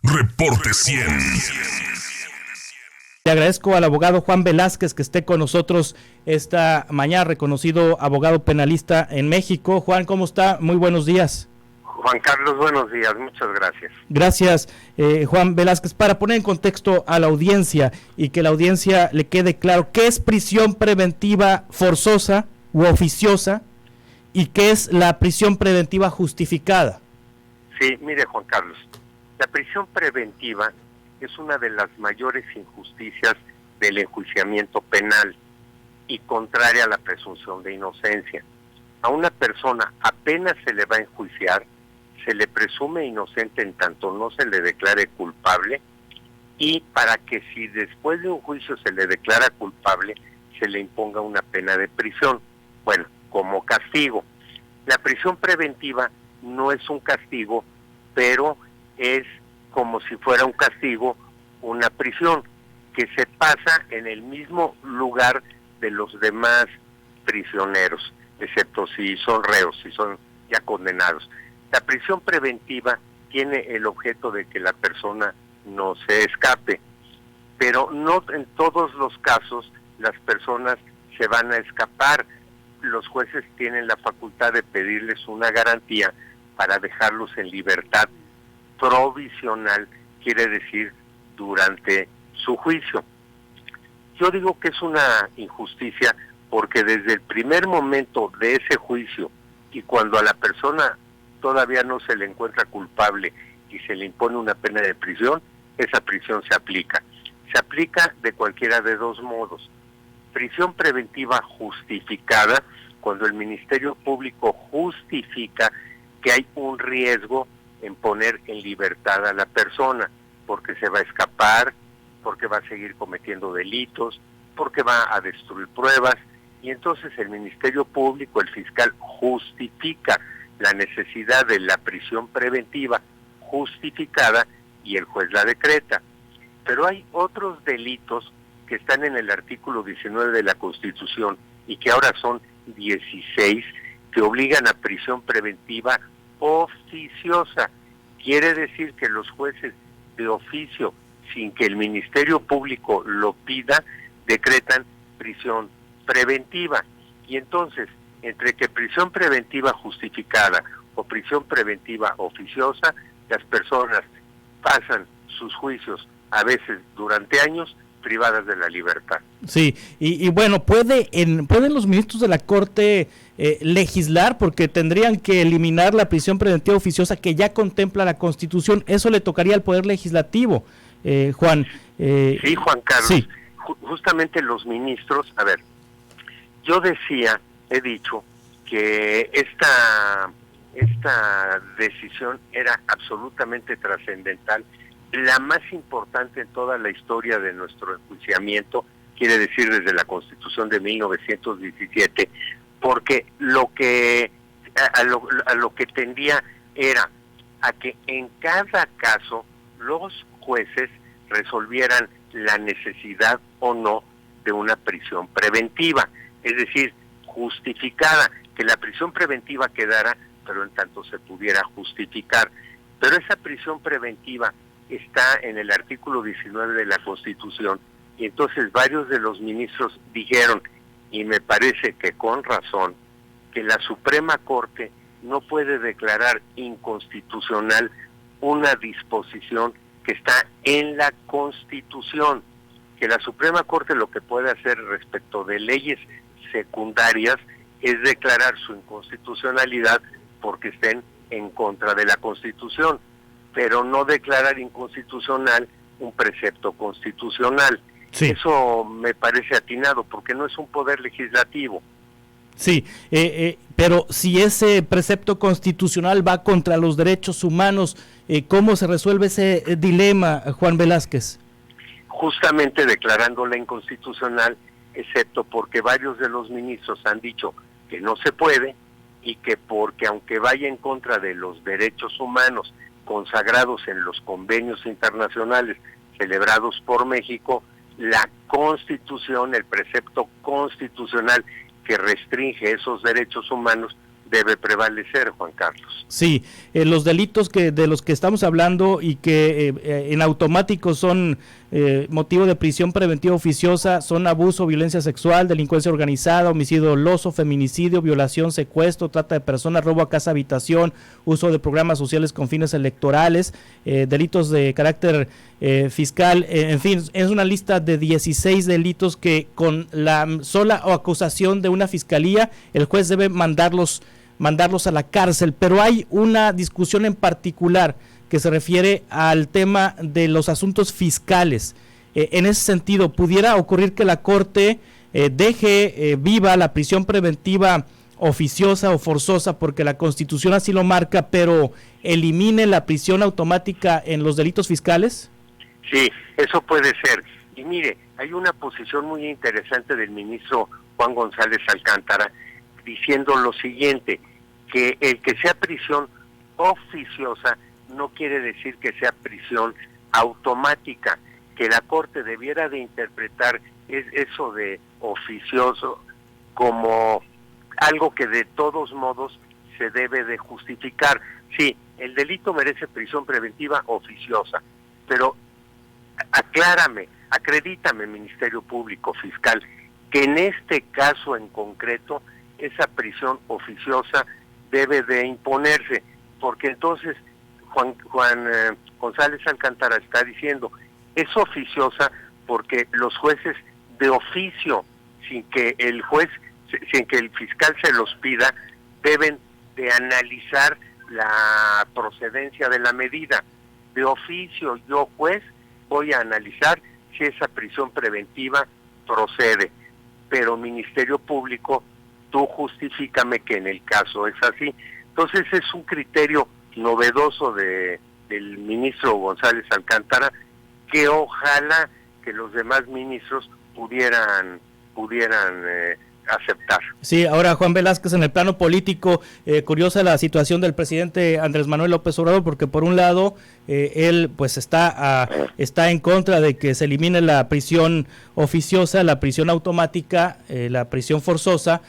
Reporte 100. Le agradezco al abogado Juan Velázquez que esté con nosotros esta mañana, reconocido abogado penalista en México. Juan, ¿cómo está? Muy buenos días. Juan Carlos, buenos días, muchas gracias. Gracias, Juan Velázquez. Para poner en contexto a la audiencia y que la audiencia le quede claro, ¿qué es prisión preventiva forzosa u oficiosa y qué es la prisión preventiva justificada? Sí, mire, Juan Carlos, la prisión preventiva es una de las mayores injusticias del enjuiciamiento penal y contraria a la presunción de inocencia. A una persona apenas se le va a enjuiciar, se le presume inocente en tanto no se le declare culpable, y para que si después de un juicio se le declara culpable, se le imponga una pena de prisión, bueno, como castigo. La prisión preventiva no es un castigo, pero es como si fuera un castigo, una prisión, que se pasa en el mismo lugar de los demás prisioneros, excepto si son reos, si son ya condenados. La prisión preventiva tiene el objeto de que la persona no se escape, pero no en todos los casos las personas se van a escapar. Los jueces tienen la facultad de pedirles una garantía para dejarlos en libertad provisional, quiere decir durante su juicio. Yo digo que es una injusticia porque desde el primer momento de ese juicio y cuando a la persona todavía no se le encuentra culpable y se le impone una pena de prisión, esa prisión se aplica. Se aplica de cualquiera de dos modos. Prisión preventiva justificada, cuando el Ministerio Público justifica que hay un riesgo en poner en libertad a la persona, porque se va a escapar, porque va a seguir cometiendo delitos, porque va a destruir pruebas, y entonces el Ministerio Público, el fiscal, justifica la necesidad de la prisión preventiva justificada y el juez la decreta. Pero hay otros delitos que están en el artículo 19 de la Constitución y que ahora son 16, que obligan a prisión preventiva oficiosa. Quiere decir que los jueces de oficio, sin que el Ministerio Público lo pida, decretan prisión preventiva. Y entonces, entre que prisión preventiva justificada o prisión preventiva oficiosa, las personas pasan sus juicios a veces durante años privadas de la libertad. Sí, y bueno, ¿pueden los ministros de la Corte legislar? Porque tendrían que eliminar la prisión preventiva oficiosa que ya contempla la Constitución. Eso le tocaría al Poder Legislativo, Juan. Sí, Juan Carlos. Sí. Justamente los ministros, a ver, yo he dicho que esta decisión era absolutamente trascendental, la más importante en toda la historia de nuestro enjuiciamiento, quiere decir desde la Constitución de 1917, porque a lo que tendía era a que en cada caso los jueces resolvieran la necesidad o no de una prisión preventiva, es decir, justificada, que la prisión preventiva quedara, pero en tanto se pudiera justificar. Pero esa prisión preventiva está en el artículo 19 de la Constitución, y entonces varios de los ministros dijeron, y me parece que con razón, que la Suprema Corte no puede declarar inconstitucional una disposición que está en la Constitución, que la Suprema Corte lo que puede hacer respecto de leyes secundarias es declarar su inconstitucionalidad porque estén en contra de la Constitución, pero no declarar inconstitucional un precepto constitucional. Sí. Eso me parece atinado porque no es un poder legislativo. Sí, pero si ese precepto constitucional va contra los derechos humanos, ¿cómo se resuelve ese dilema, Juan Velázquez? Justamente declarándola inconstitucional, excepto porque varios de los ministros han dicho que no se puede, y que porque aunque vaya en contra de los derechos humanos consagrados en los convenios internacionales celebrados por México, la Constitución, el precepto constitucional que restringe esos derechos humanos, debe prevalecer, Juan Carlos. Sí, los delitos de los que estamos hablando y que en automático son motivo de prisión preventiva oficiosa son abuso, violencia sexual, delincuencia organizada, homicidio doloso, feminicidio, violación, secuestro, trata de personas, robo a casa, habitación, uso de programas sociales con fines electorales, delitos de carácter fiscal, en fin, es una lista de 16 delitos que con la sola acusación de una fiscalía el juez debe mandarlos a la cárcel, pero hay una discusión en particular que se refiere al tema de los asuntos fiscales. En ese sentido, ¿pudiera ocurrir que la Corte deje viva la prisión preventiva oficiosa o forzosa porque la Constitución así lo marca, pero elimine la prisión automática en los delitos fiscales? Sí, eso puede ser. Y mire, hay una posición muy interesante del ministro Juan González Alcántara diciendo lo siguiente, que el que sea prisión oficiosa no quiere decir que sea prisión automática, que la Corte debiera de interpretar eso de oficioso como algo que de todos modos se debe de justificar. Sí, el delito merece prisión preventiva oficiosa, pero acredítame, Ministerio Público Fiscal, que en este caso en concreto esa prisión oficiosa debe de imponerse, porque entonces Juan González Alcántara está diciendo, es oficiosa porque los jueces de oficio, sin que el fiscal se los pida, deben de analizar la procedencia de la medida. De oficio, yo juez voy a analizar si esa prisión preventiva procede, pero Ministerio Público, tú justifícame que en el caso es así. Entonces es un criterio novedoso del ministro González Alcántara que ojalá que los demás ministros pudieran aceptar. Sí, ahora Juan Velázquez, en el plano político, curiosa la situación del presidente Andrés Manuel López Obrador, porque por un lado él pues está en contra de que se elimine la prisión oficiosa, la prisión automática, la prisión forzosa,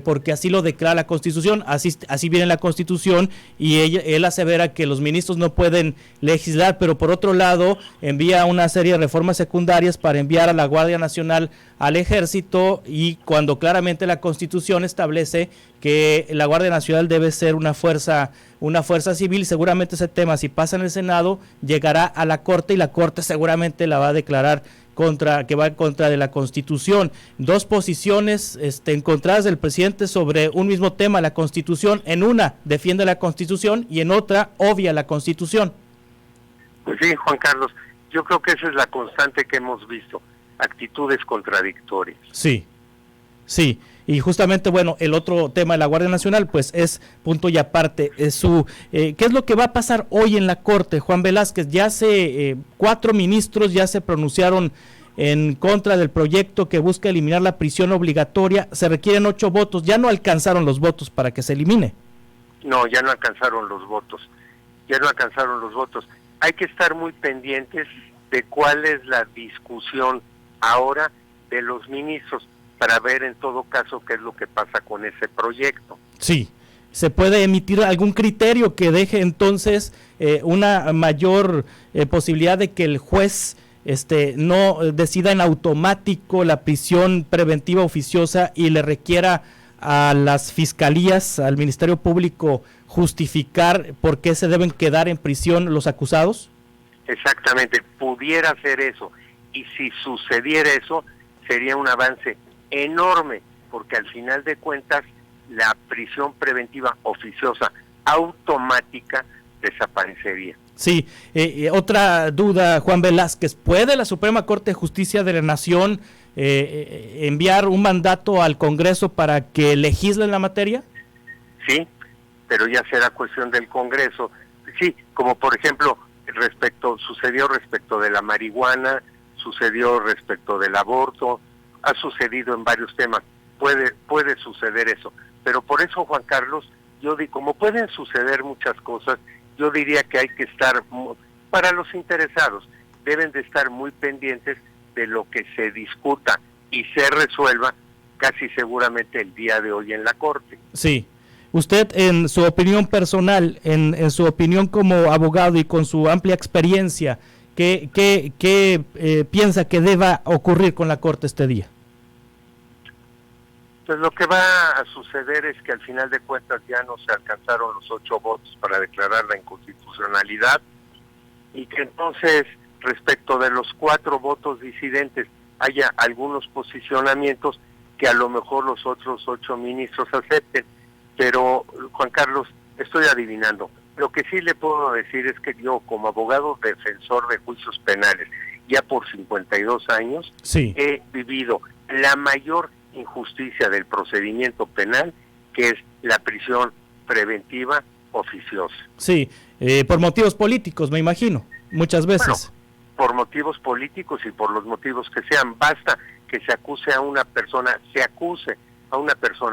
porque así lo declara la Constitución, así viene la Constitución, y él asevera que los ministros no pueden legislar, pero por otro lado envía una serie de reformas secundarias para enviar a la Guardia Nacional al Ejército, y cuando claramente la Constitución establece que la Guardia Nacional debe ser una fuerza civil. Seguramente ese tema, si pasa en el Senado, llegará a la Corte, y la Corte seguramente la va a declarar que va en contra de la Constitución. Dos posiciones encontradas del presidente sobre un mismo tema, la Constitución. En una defiende la Constitución y en otra obvia la Constitución. Pues sí, Juan Carlos, yo creo que esa es la constante que hemos visto, actitudes contradictorias. Sí, y justamente, bueno, el otro tema de la Guardia Nacional, pues es punto y aparte. ¿Qué es lo que va a pasar hoy en la Corte, Juan Velázquez? Ya 4 ministros ya se pronunciaron en contra del proyecto que busca eliminar la prisión obligatoria. Se requieren 8 votos, ya no alcanzaron los votos para que se elimine. No, ya no alcanzaron los votos. Hay que estar muy pendientes de cuál es la discusión ahora de los ministros, para ver en todo caso qué es lo que pasa con ese proyecto. Sí, ¿se puede emitir algún criterio que deje entonces una mayor posibilidad de que el juez no decida en automático la prisión preventiva oficiosa y le requiera a las fiscalías, al Ministerio Público, justificar por qué se deben quedar en prisión los acusados? Exactamente, pudiera ser eso, y si sucediera eso, sería un avance enorme, porque al final de cuentas la prisión preventiva oficiosa automática desaparecería. Sí, otra duda, Juan Velázquez, ¿puede la Suprema Corte de Justicia de la Nación enviar un mandato al Congreso para que legisle en la materia? Sí, pero ya será cuestión del Congreso. Sí, como por ejemplo sucedió respecto de la marihuana, sucedió respecto del aborto, ha sucedido en varios temas, puede suceder eso, pero por eso, Juan Carlos, como pueden suceder muchas cosas, yo diría que hay que estar, para los interesados, deben de estar muy pendientes de lo que se discuta y se resuelva casi seguramente el día de hoy en la Corte. Sí. Usted, en su opinión personal, en su opinión como abogado y con su amplia experiencia, ¿qué piensa que deba ocurrir con la Corte este día? Pues lo que va a suceder es que al final de cuentas ya no se alcanzaron los 8 votos para declarar la inconstitucionalidad, y que entonces, respecto de los 4 votos disidentes, haya algunos posicionamientos que a lo mejor los otros 8 ministros acepten. Pero, Juan Carlos, estoy adivinando. Lo que sí le puedo decir es que yo, como abogado defensor de juicios penales, ya por 52 años, sí, he vivido la mayor injusticia del procedimiento penal, que es la prisión preventiva oficiosa. Sí, por motivos políticos, me imagino, muchas veces. Bueno, por motivos políticos y por los motivos que sean, basta que se acuse a una persona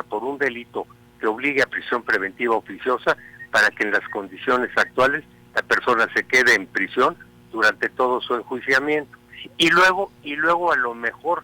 por un delito que obligue a prisión preventiva oficiosa para que en las condiciones actuales la persona se quede en prisión durante todo su enjuiciamiento. Y luego a lo mejor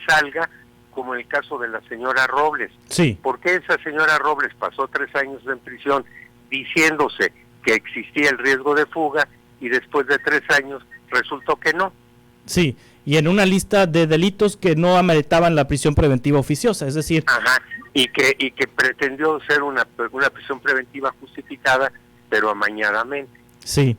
salga, como en el caso de la señora Robles. Sí. Porque esa señora Robles pasó 3 años en prisión diciéndose que existía el riesgo de fuga, y después de 3 años resultó que no. Sí, y en una lista de delitos que no ameritaban la prisión preventiva oficiosa, es decir... Ajá, y que pretendió ser una prisión preventiva justificada, pero amañadamente. Sí.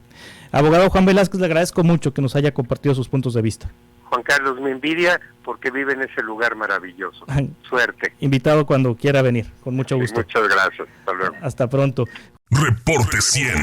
Abogado Juan Velázquez, le agradezco mucho que nos haya compartido sus puntos de vista. Juan Carlos, me envidia porque vive en ese lugar maravilloso. Suerte. Invitado cuando quiera venir, con mucho gusto. Muchas gracias. Hasta luego. Hasta pronto. Reporte 100.